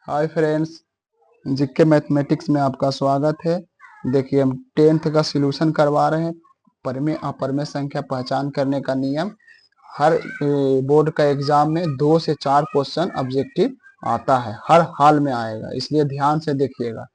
Hi friends, GK mathematics में आपका स्वागत है। देखिए, हम 10th का सॉल्यूशन करवा रहे हैं। परिमेय अपरिमेय संख्या पहचान करने का नियम। हर बोर्ड का एग्जाम में 2 से 4 क्वेश्चन ऑब्जेक्टिव आता है, हर हाल में आएगा, इसलिए ध्यान से देखिएगा।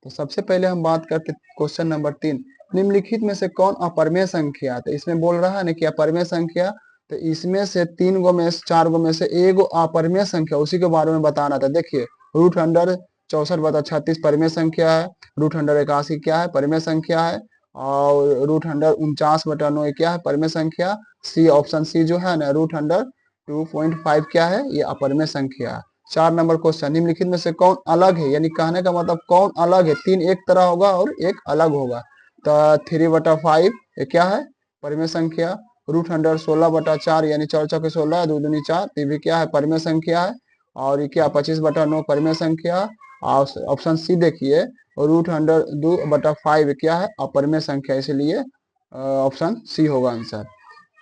तो सबसे पहले हम बात करते क्वेश्चन नंबर 3। निम्नलिखित में से कौन अपरिमेय संख्या है? तो इसमें बोल रहा है ना कि अपरिमेय संख्या, तो इसमें से 3 गो में 4 गो में से एगो अपरिमेय संख्या, उसी के बारे में बताना था। देखिए, रूट अंडर 64/36 परिमेय संख्या है। रूट अंडर 81 क्या है? परिमेय संख्या है। और रूट अंडर 49/9 क्या है? परिमेय संख्या। सी, ऑप्शन सी जो है ना, रूट अंडर 2.5 क्या है? ये अपरिमेय संख्या है। 4 नंबर क्वेश्चन, निम्नलिखित में से कौन अलग है? यानी कहने का मतलब कौन अलग है? 3 एक तरह होगा और एक अलग होगा। तो 3/5 ये क्या है? परिमेय संख्या। रूट अंडर 16/4 यानी 4 चौके 16, 2 दूनी 4, ये भी क्या है? परिमेय संख्या है। और ये क्या? 25/9 परिमेय संख्या। और ऑप्शन सी देखिए, रूट अंडर 2/5 क्या है? अपरिमेय संख्या, इसलिए ऑप्शन सी होगा आंसर।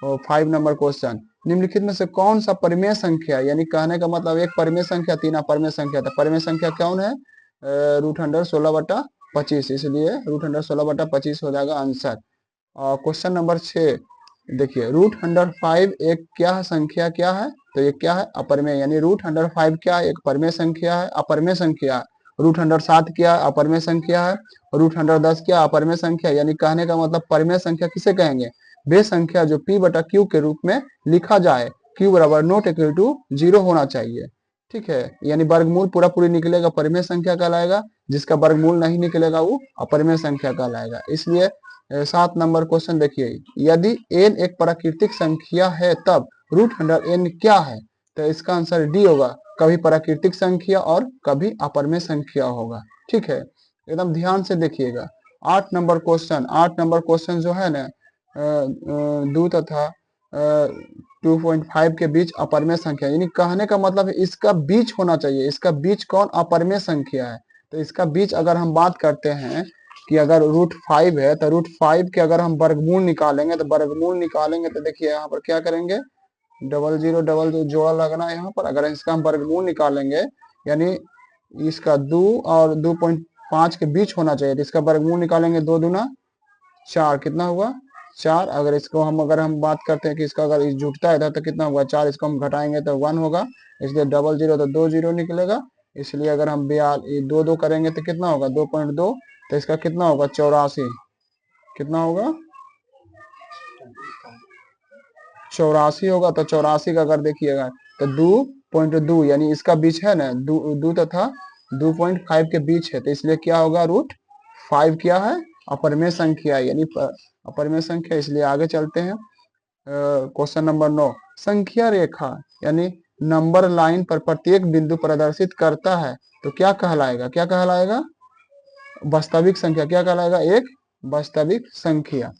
और 5 नंबर क्वेश्चन, निम्नलिखित में से कौन सा परिमेय संख्या, यानी कहने का मतलब एक परिमेय संख्या 3 अपरिमेय संख्या था। परिमेय संख्या कौन है? रूट अंडर 16/25, इसलिए रूट अंडर 16/25 हो जाएगा आंसर। और क्वेश्चन नंबर 6 देखिए, रूट अंडर 5 एक क्या है? संख्या क्या है? तो ये क्या है? अपरिमेय, यानी रूट अंडर 5 क्या है? एक परिमेय संख्या है, अपरिमेय संख्या है। रूट अंडर 7 क्या है? अपरिमेय संख्या है। रूट अंडर 10 क्या? अपरिमेय संख्या। यानी कहने का मतलब परिमेय संख्या किसे कहेंगे? वे संख्या जो p/q के रूप में लिखा जाए, q बराबर नॉट इक्वल टू 0 होना चाहिए। ठीक है, यानी वर्गमूल पूरा पूरी निकलेगा परिमेय संख्या कहलाएगा, जिसका वर्गमूल नहीं निकलेगा वो अपरिमेय संख्या कहलाएगा। इसलिए 7 नंबर क्वेश्चन देखिए, यदि n एक प्राकृतिक संख्या है तब रूट अंडर n क्या है? तो इसका आंसर डी होगा, कभी प्राकृतिक संख्या और कभी अपरिमेय संख्या होगा। ठीक है, एकदम ध्यान से देखिएगा। 8 नंबर क्वेश्चन, 8 नंबर क्वेश्चन जो है ना, 2 तथा 2.5 के बीच अपरिमेय संख्या, यानी कहने का मतलब है इसका बीच होना चाहिए। इसका बीच कौन? अपरिमेय संख्या है। तो इसका बीच अगर हम बात करते हैं कि अगर रूट 5 है, तो रूट 5 के अगर हम वर्गमूल निकालेंगे, तो वर्गमूल निकालेंगे तो देखिए यहाँ पर क्या करेंगे, 0000 जोड़ा लगना है यहाँ पर। अगर इसका हम वर्गमूल निकालेंगे, यानी इसका 2 और 2.5 के बीच होना चाहिए, तो इसका वर्गमूल निकालेंगे 2 दूना 4, कितना हुआ? 4। अगर हम बात करते हैं कि इसका अगर इस जुटता है तो कितना होगा? 4। इसको हम घटाएंगे तो 1 होगा, इसलिए 00 तो 2 0 निकलेगा। इसलिए अगर हम 2 करेंगे तो कितना होगा? 2.2, तो इसका कितना होगा? 84। कितना होगा? 84 होगा। तो 84 का अगर देखिएगा तो 2.2, यानी इसका बीच है ना, 2 तथा 2.5 के बीच है, तो इसलिए क्या होगा? रूट 5 क्या है? अपरिमेय संख्या, यानी अपरिमेय संख्या। इसलिए आगे चलते हैं। क्वेश्चन नंबर 9, संख्या रेखा यानी नंबर लाइन पर प्रत्येक बिंदु प्रदर्शित करता है तो क्या कहलाएगा? क्या कहलाएगा? वास्तविक संख्या। क्या कहलाएगा? एक वास्तविक संख्या।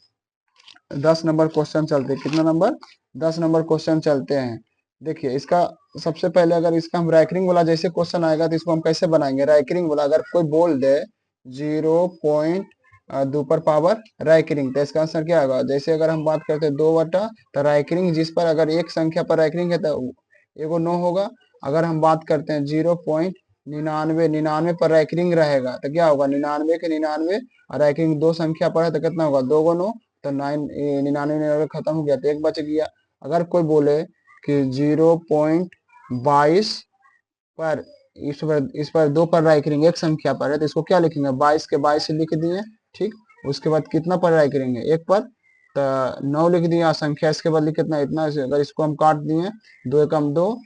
10 नंबर क्वेश्चन चलते हैं। कितना नंबर? 10 नंबर क्वेश्चन चलते हैं। देखिए, इसका सबसे पहले अगर इसका हम रैंकिंग वाला जैसे क्वेश्चन आएगा तो इसको हम कैसे बनाएंगे? रैंकिंग वाला अगर कोई बोल दे 0.2 पर पावर रैंकिंग, तो इसका आंसर क्या होगा? जैसे अगर हम बात करते हैं 2 बटा, तो रैंकिंग जिस पर अगर एक संख्या पर रैंकिंग है तो एगो 9 होगा। अगर हम बात करते हैं 0.99 पर रैंकिंग रहेगा तो क्या होगा? 99 के 99, और रैंकिंग 2 संख्या पर है तो कितना होगा? 2 × 9, तो 99 खत्म हो गया तो एक बच गया। अगर कोई बोले कि 0.22 पर इस पर 2 पर रैंकिंग एक संख्या पर है, तो इसको क्या लिखेंगे? 22 के 22 लिख दिए। ठीक, उसके बाद कितना पर रैंकिंग है? एक पर, तो 9 लिख दिया। संख्या इसके बदले कितना? इतना। अगर इसको हम काट दिए, 2 एकम 2,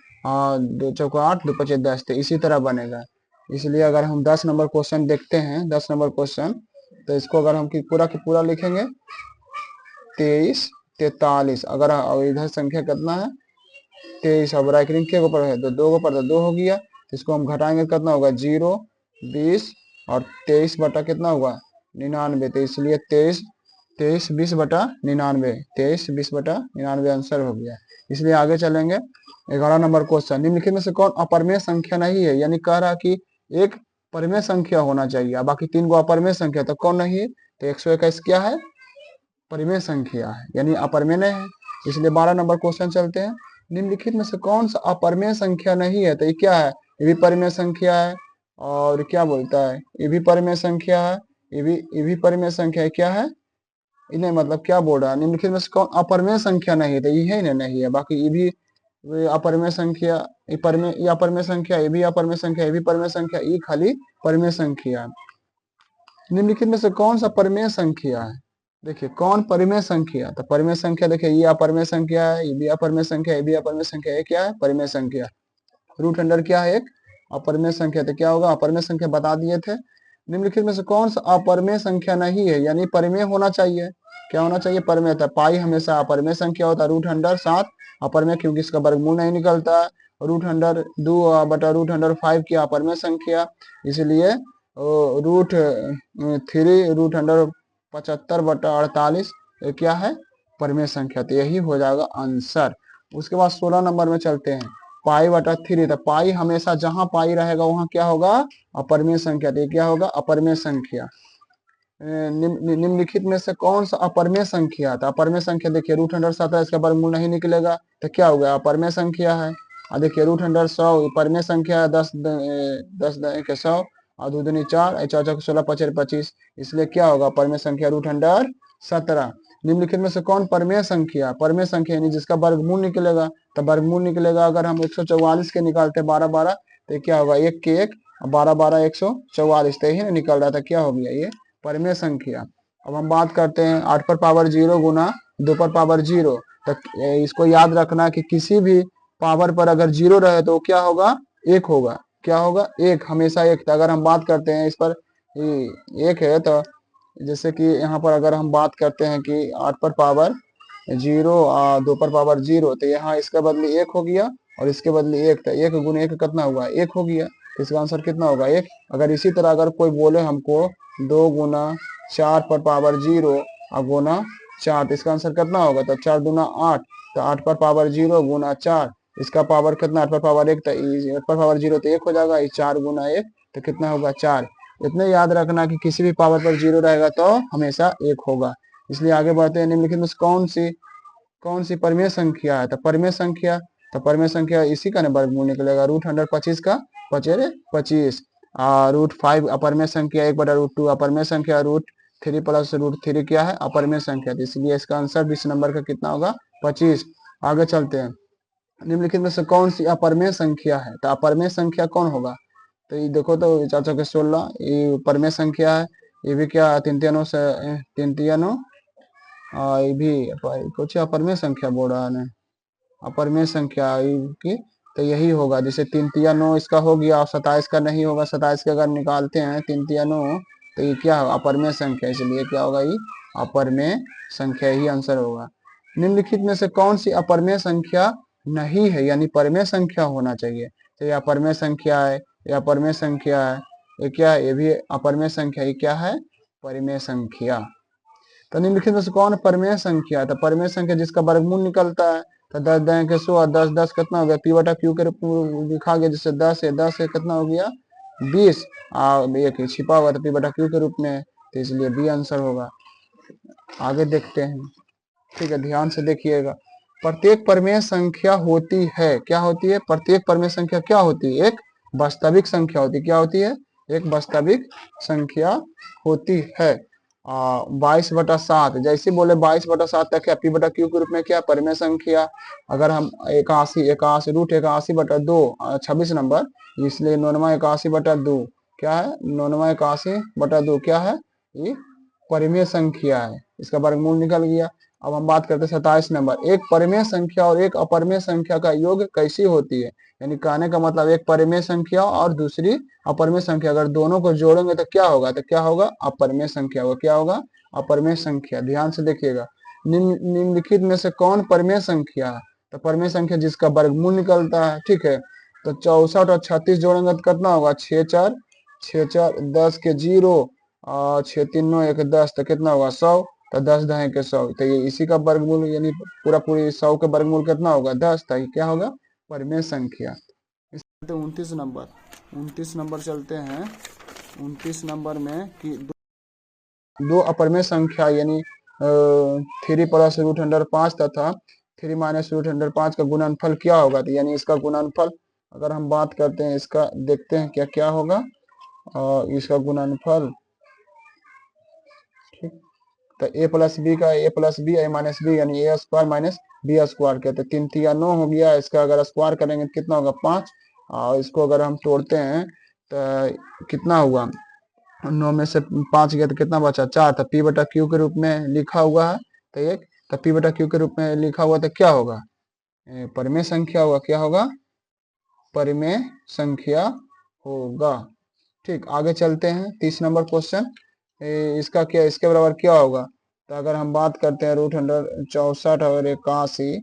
2 चौका 8, 2 पचे 10, तो इसी तरह बनेगा। इसलिए अगर हम 10 नंबर क्वेश्चन देखते हैं, 10 नंबर क्वेश्चन, तो इसको अगर हम पूरा की पूरा लिखेंगे 23 43, अगर इधर संख्या कितना है? 23। अब रैंकिंग के ऊपर है तो 2 पर, तो 2 हो गया। इसको हम घटाएंगे तो कितना होगा? 0 20 और 23 बटा कितना हुआ? 99। तो इसलिए 23 20 बटा 99, 23 20 बटा 99 आंसर हो गया। इसलिए आगे चलेंगे। 11 नंबर क्वेश्चन, निम्नलिखित में से कौन अपरिमेय संख्या नहीं है? यानी कह रहा कि एक परिमेय संख्या होना चाहिए, बाकी 3 गो अपरिमेय संख्या, तो कौन नहीं है? तो 121 क्या है? परिमेय संख्या है, यानी अपरिमेय नहीं है। इसलिए 12 नंबर क्वेश्चन चलते हैं। निम्नलिखित में से कौन सा अपरिमेय संख्या नहीं है? तो ये क्या है? ये भी परिमेय संख्या है, और क्या बोलता है, ये भी परिमेय संख्या है, ये भी परिमेय संख्या है, क्या है, इन्हें मतलब क्या बोल रहा है, निम्नलिखित में से कौन अपरिमेय संख्या नहीं है, तो ये है ना, नहीं है, बाकी ये भी अपरिमेय संख्या, ये अपरिमेय संख्या, ये भी अपरिमेय संख्या, ये भी परिमेय संख्या, ये खाली परिमेय संख्या है। निम्नलिखित में से कौन सा परिमेय संख्या है, देखिए कौन परिमेय संख्या, तो परिमेय संख्या देखिए ये अपरिमेय संख्या है, ये भी अपरिमेय संख्या, ये भी अपरिमेय संख्या, ये क्या है, परिमेय संख्या। रूट अंडर क्या है, एक अपरिमेय संख्या, तो क्या होगा, अपरिमेय संख्या बता दिए थे। निम्नलिखित में से कौन सा अपरिमेय संख्या नहीं है, यानी परिमेय होना चाहिए, क्या होना चाहिए, परिमेय था, पाई हमेशा अपरिमेय संख्या होता है, रूट अंडर 7 अपरिमेय, क्योंकि इसका वर्गमूल नहीं निकलता है, रूट अंडर 2 बटा रूट अंडर 5 की अपरिमेय संख्या, इसलिए रूट 3 रूट अंडर 75 बटा 48 क्या है, परिमेय संख्या, तो यही हो जाएगा आंसर। उसके बाद 16 नंबर में चलते हैं, पाई बटा 3, तो पाई हमेशा जहां पाई रहेगा वहां क्या होगा, अपरिमेय संख्या, तो क्या होगा, अपरिमेय संख्या। निम्नलिखित में से कौन सा अपरिमेय संख्या, तो अपरिमेय संख्या देखिए रूट अंडर 17, इसका वर्गमूल नहीं निकलेगा, तो क्या हो गया, अपरिमेय संख्या है। और देखिए रूट अंडर 100 परिमेय संख्या है, 10 के 100 और 2 दूनी 4, 4 16 5 25, इसलिए क्या होगा, परिमेय संख्या रूट अंडर 17। निम्नलिखित में से कौन परिमेय संख्या, परिमेय संख्या यानी जिसका वर्गमूल निकलेगा, तो वर्गमूल निकलेगा, अगर हम 144 के निकालते 12 12, तो क्या होगा, 1 के 1, 12 12 144, तो यही निकल रहा था, क्या हो गया, ये परिमेय संख्या। अब हम बात करते हैं 8 पर पावर 0 गुना 2 पर पावर 0, तो इसको याद रखना कि किसी भी पावर पर अगर 0 रहे तो क्या होगा, 1 होगा, क्या होगा, 1, हमेशा 1 था। अगर हम बात करते हैं इस पर 1 है, तो जैसे कि यहाँ पर अगर हम बात करते हैं कि 8 पर पावर 0 और 2 पर पावर 0, तो यहाँ इसका बदले 1 हो गया और इसके बदले 1 था, 1 गुना 1 कितना हुआ, 1 हो गया, इसका आंसर कितना होगा, 1। अगर इसी तरह अगर कोई बोले हमको 2 गुना 4 पर पावर 0 और गुना 4, तो इसका आंसर कितना होगा, तो 4 दूना 8, तो 8 पर पावर 0 गुना 4, इसका पावर कितना, 8 पर पावर 1, तो 8 पर पावर 0 तो 1 हो जाएगा, 4 गुना 1 तो कितना होगा, 4। इतने याद रखना कि किसी भी पावर पर 0 रहेगा तो हमेशा 1 होगा। इसलिए आगे बढ़ते हैं, निम्नलिखित में कौन सी परिमेय संख्या है, तो परिमेय संख्या, तो परिमेय संख्या इसी का वर्गमूल निकलेगा, रूट अंडर 25 का 25, रूट 5 अपरिमेय संख्या, 1 बटा रूट 2 अपरिमेय संख्या, रूट 3 प्लस रूट 3 क्या है, अपरिमेय संख्या, तो इसलिए इसका आंसर 20 नंबर का कितना होगा, 25। आगे चलते हैं, निम्नलिखित में से कौन सी अपरिमेय संख्या है, तो अपरिमेय संख्या कौन होगा, तो ये देखो, तो 4 के 16 ये परिमेय संख्या है, ये भी क्या है, 3 3 से 3 3, ये भी कुछ अपरिमेय संख्या बोल रहा है, अपरिमेय संख्या की, तो यही होगा, जैसे 3 3 9 इसका हो गया, और 27 का नहीं होगा, 27 के अगर निकालते हैं 3 3 9, तो ये क्या होगा, अपरिमेय संख्या, इसलिए क्या होगा, ये अपरिमेय संख्या ही आंसर होगा। निम्नलिखित में से कौन सी अपरिमेय संख्या नहीं है, यानी परिमेय संख्या होना चाहिए, तो ये अपरिमेय संख्या है, ये अपरिमेय संख्या है, ये क्या है, ये भी अपरिमेय संख्या, ये क्या है, परिमेय संख्या। तो निम्नलिखित में से कौन परिमेय संख्या है, तो परिमेय संख्या जिसका वर्गमूल निकलता है, तो 10 10 के 100 और 10 10 कितना हो गया, पी बटा क्यू के रूप में लिखा गया, जिससे 10 है, 10 है कितना हो गया, 20, और एक छिपा हुआ था पी बटा क्यू के रूप में, तो इसलिए बी आंसर होगा। आगे देखते हैं, ठीक है, ध्यान से देखिएगा, प्रत्येक परिमेय संख्या होती है, क्या होती है, प्रत्येक परिमेय संख्या क्या होती है, एक वास्तविक संख्या होती है, क्या होती है, एक वास्तविक संख्या होती है। 22/7, जैसे बोले 22/7 तक है, पी बटा क्यू के रूप में क्या, परिमेय संख्या। अगर हम 81 रूट 81/2 26 नंबर, इसलिए 89 81/2 क्या है, 89 81/2 क्या है, ये परिमेय संख्या है, इसका वर्गमूल निकल गया। अब हम बात करते हैं 27 नंबर, एक परिमेय संख्या और एक अपरिमेय संख्या का योग कैसी होती है, यानी कहने का मतलब एक परिमेय संख्या और दूसरी अपरिमेय संख्या, अगर दोनों को जोड़ेंगे तो क्या होगा, तो क्या होगा, अपरिमेय संख्या होगा, क्या होगा, अपरिमेय संख्या। ध्यान से देखिएगा, निम्नलिखित में से कौन परिमेय संख्या है, तो परिमेय संख्या जिसका वर्गमूल निकलता है, ठीक है, तो 64 और 36 जोड़ेंगे तो कितना होगा, 6 4 10 के 0 और 6 3 9 1 10, तो कितना होगा, 100, तो 10 10 के 100, तो ये इसी का वर्गमूल, यानी पूरी 100 का वर्गमूल कितना होगा, 10, तो ये क्या होगा, परिमेय संख्या। 29 नंबर चलते हैं, 29 नंबर में कि दो अपरिमेय संख्या, यानी 3 प्लस रूट अंडर 5 तथा 3 माइनस रूट अंडर 5 का गुणनफल क्या होगा, तो यानी इसका गुणनफल अगर हम बात करते हैं, इसका देखते हैं क्या क्या होगा, और इसका गुणनफल, ठीक। तो ए प्लस बी का ए प्लस बी ए माइनस बी यानी ए स्क्वायर माइनस बी स्क्वायर कहते हैं। 3 तिया 9 हो गया, इसका अगर स्क्वायर करेंगे तो कितना होगा 5, और इसको अगर हम तोड़ते हैं तो कितना हुआ 9 में से 5 गया तो कितना बचा 4, तो पी बटा क्यू के रूप में लिखा हुआ है। तो एक तो पी बटा क्यू के रूप में लिखा हुआ तो क्या होगा परिमेय संख्या होगा, क्या होगा परिमेय संख्या होगा। ठीक, आगे चलते हैं 30 नंबर क्वेश्चन। इसका क्या इसके बराबर क्या होगा, तो अगर हम बात करते हैं √64 और 81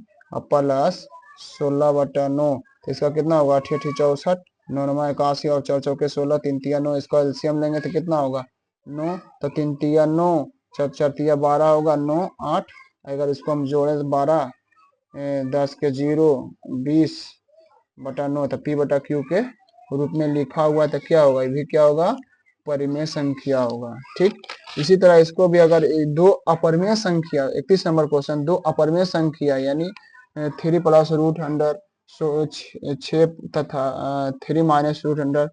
प्लस 16/9, तो इसका कितना होगा 8 8 64, 9 9 81 और 4 4 16, 3 तिया 9, इसका एलसीएम लेंगे तो कितना होगा 9, तो 3 तिया 9, 4 4 तिया 12 होगा 9 8, अगर इसको हम जोड़े तो 12 10 के 0 20/9, तो पी बटा क्यू के रूप में लिखा हुआ तो क्या होगा, ये भी क्या होगा परिमेय संख्या होगा। ठीक, इसी तरह इसको भी अगर दो अपरिमेय संख्या 31 नंबर क्वेश्चन, दो अपरिमेय संख्या यानी 3 प्लस रूट अंडर 6 तथा 3 माइनस रूट अंडर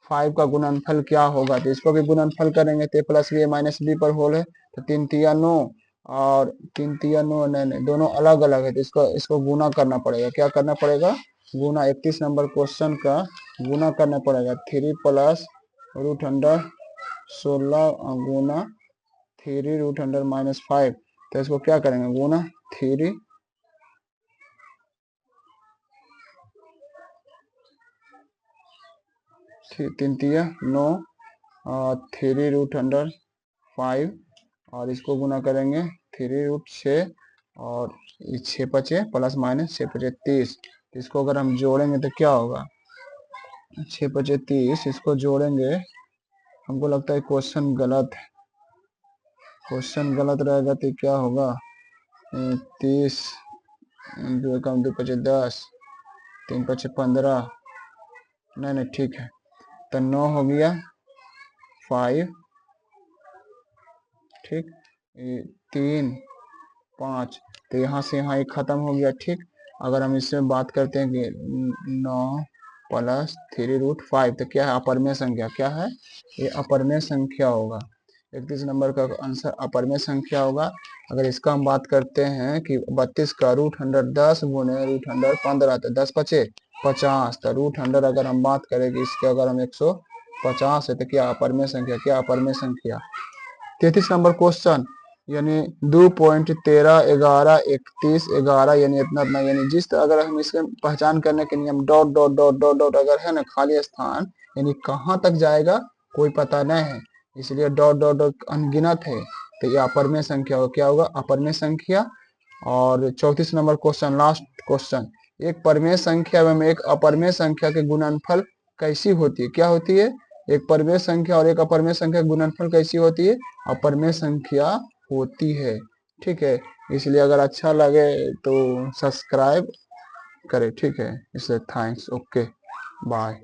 5 का गुणनफल क्या होगा, तो इसको भी गुणनफल करेंगे तो प्लस बी माइनस बी पर होल है, तो 3 तिया 9 और 3 तिया 9 नहीं दोनों अलग अलग है, तो इसको गुना करना पड़ेगा, क्या करना पड़ेगा गुना। 31 नंबर क्वेश्चन का गुना करना पड़ेगा, 3 प्लस रूट अंडर 16 गुना 3 रूट अंडर -5, तो इसको क्या करेंगे गुना 3 3 तिया 9 और 3 रूट अंडर 5 और इसको गुना करेंगे 3 रूट 6 और 6 बचे प्लस माइनस 6 बचे 30, इसको अगर हम जोड़ेंगे तो क्या होगा 6 बचे 30, इसको जोड़ेंगे हमको लगता है क्वेश्चन गलत है, क्वेश्चन गलत रहेगा तो क्या होगा 30 2 कम 2 पचे 10 3 पचे 15, नहीं ठीक है, तो 9 हो गया 5, ठीक 3 5, तो यहाँ से यहाँ एक खत्म हो गया। ठीक, अगर हम इसमें बात करते हैं कि 9 प्लस 3 रूट 5 तो क्या है अपरिमेय संख्या, क्या है ये अपरिमेय संख्या होगा। 31 नंबर का आंसर अपरिमेय संख्या होगा। अगर इसका हम बात करते हैं कि 32 का रूट अंडर 10 गुने रूट अंडर 15, तो 10 पचे 50, तो रूट अंडर अगर हम बात करें कि इसके अगर हम 150 है तो क्या अपरिमेय संख्या, क्या अपरिमेय संख्या। 33 नंबर क्वेश्चन यानी 2.1311 यानी इतना यानी जिस अगर हम इसके पहचान करने के नियम dot dot dot dot dot अगर है ना खाली स्थान यानी कहाँ तक जाएगा कोई पता नहीं है, इसलिए डॉट डॉट डॉट अनगिनत है, तो ये अपरिमेय संख्या होगा, क्या होगा अपरिमेय संख्या। और 34 नंबर क्वेश्चन लास्ट क्वेश्चन, एक परिमेय संख्या एवं एक अपरिमेय संख्या के गुणनफल कैसी होती है, क्या होती है एक परिमेय संख्या और एक अपरिमेय संख्या गुणनफल कैसी होती है अपरिमेय संख्या होती है। ठीक है, इसलिए अगर अच्छा लगे तो सब्सक्राइब करें, ठीक है, इसलिए थैंक्स, ओके बाय।